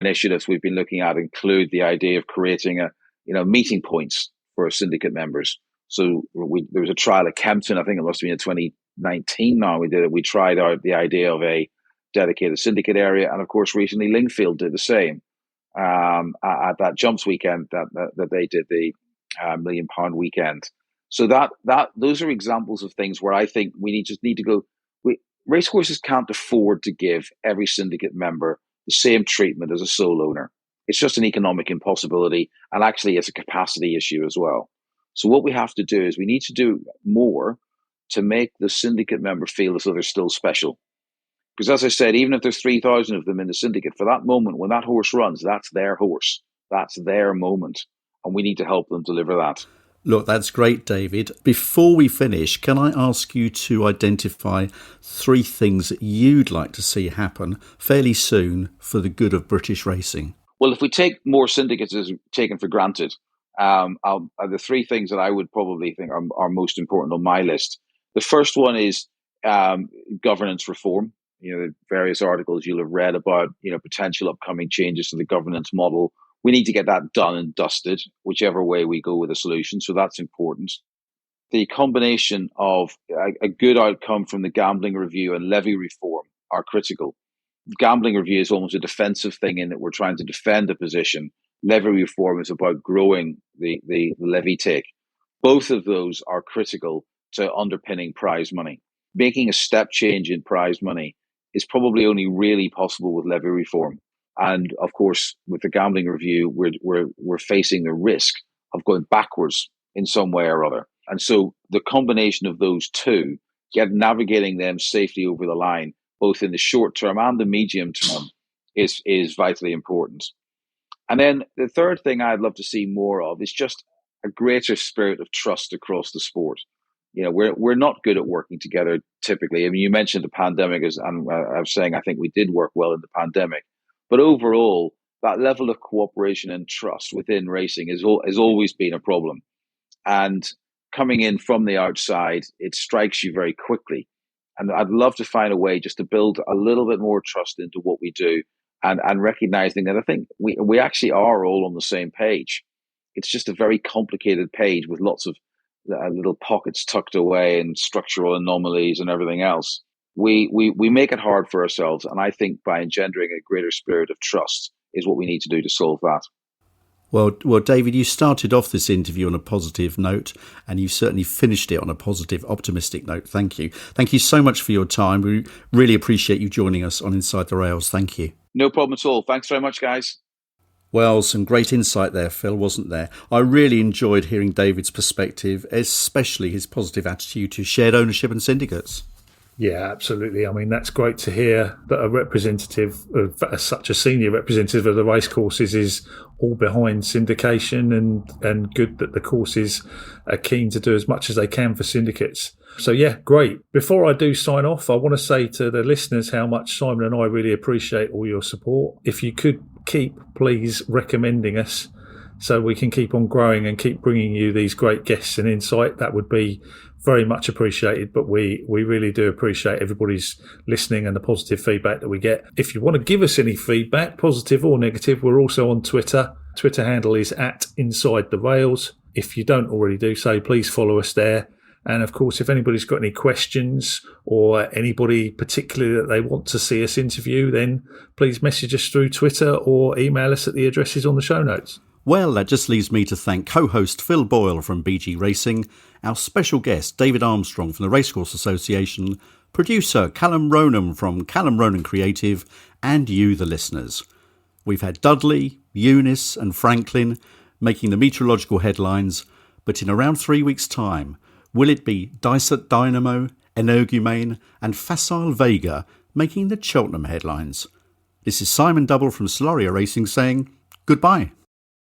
initiatives we've been looking at include the idea of creating meeting points for syndicate members. So there was a trial at Kempton, I think it must have been in 2019 now, we did it. We tried out the idea of a dedicated syndicate area. And of course, recently Lingfield did the same at that jumps weekend that they did, the £1 million weekend. So those are examples of things where I think we just need to go. Racecourses can't afford to give every syndicate member the same treatment as a sole owner. It's just an economic impossibility, and actually it's a capacity issue as well. So what we have to do is we need to do more to make the syndicate member feel as though they're still special. Because as I said, even if there's 3,000 of them in the syndicate, for that moment when that horse runs, that's their horse. That's their moment. And we need to help them deliver that. Look, that's great, David. Before we finish, can I ask you to identify 3 things that you'd like to see happen fairly soon for the good of British racing? Well, if we take more syndicates as taken for granted, the 3 things that I would probably think are most important on my list. The first one is governance reform. The various articles you'll have read about, potential upcoming changes to the governance model. We need to get that done and dusted, whichever way we go with a solution. So that's important. The combination of a good outcome from the gambling review and levy reform are critical. Gambling review is almost a defensive thing in that we're trying to defend a position. Levy reform is about growing the levy take. Both of those are critical to underpinning prize money. Making a step change in prize money is probably only really possible with levy reform. And of course, with the gambling review, we're facing the risk of going backwards in some way or other. And so the combination of those two, navigating them safely over the line, both in the short term and the medium term, is vitally important. And then the third thing I'd love to see more of is just a greater spirit of trust across the sport. We're not good at working together typically. I mean, you mentioned the pandemic, and I was saying I think we did work well in the pandemic. But overall, that level of cooperation and trust within racing has always been a problem. And coming in from the outside, it strikes you very quickly. And I'd love to find a way just to build a little bit more trust into what we do and recognizing that I think we actually are all on the same page. It's just a very complicated page with lots of little pockets tucked away and structural anomalies and everything else. We make it hard for ourselves, and I think by engendering a greater spirit of trust is what we need to do to solve that. Well, David, you started off this interview on a positive note, and you certainly finished it on a positive, optimistic note. Thank you. Thank you so much for your time. We really appreciate you joining us on Inside the Rails. Thank you. No problem at all. Thanks very much, guys. Well, some great insight there, Phil, wasn't there? I really enjoyed hearing David's perspective, especially his positive attitude to shared ownership and syndicates. Yeah, absolutely. I mean, that's great to hear that a representative, such a senior representative of the racecourses, is all behind syndication, and good that the courses are keen to do as much as they can for syndicates. So yeah, great. Before I do sign off, I want to say to the listeners how much Simon and I really appreciate all your support. If you could please recommending us so we can keep on growing and keep bringing you these great guests and insight, that would be very much appreciated. But we really do appreciate everybody's listening and the positive feedback that we get. If you want to give us any feedback, positive or negative, we're also on Twitter. Twitter handle is @InsideTheRails. If you don't already do so, please follow us there. And of course, if anybody's got any questions or anybody particularly that they want to see us interview, then please message us through Twitter or email us at the addresses on the show notes. Well, that just leaves me to thank co-host Phil Boyle from BG Racing, our special guest David Armstrong from the Racecourse Association, producer Callum Ronan from Callum Ronan Creative, and you, the listeners. We've had Dudley, Eunice and Franklin making the meteorological headlines, but in around 3 weeks' time, will it be Dysart Dynamo, Energumane and Facile Vega making the Cheltenham headlines? This is Simon Double from Solaria Racing saying goodbye.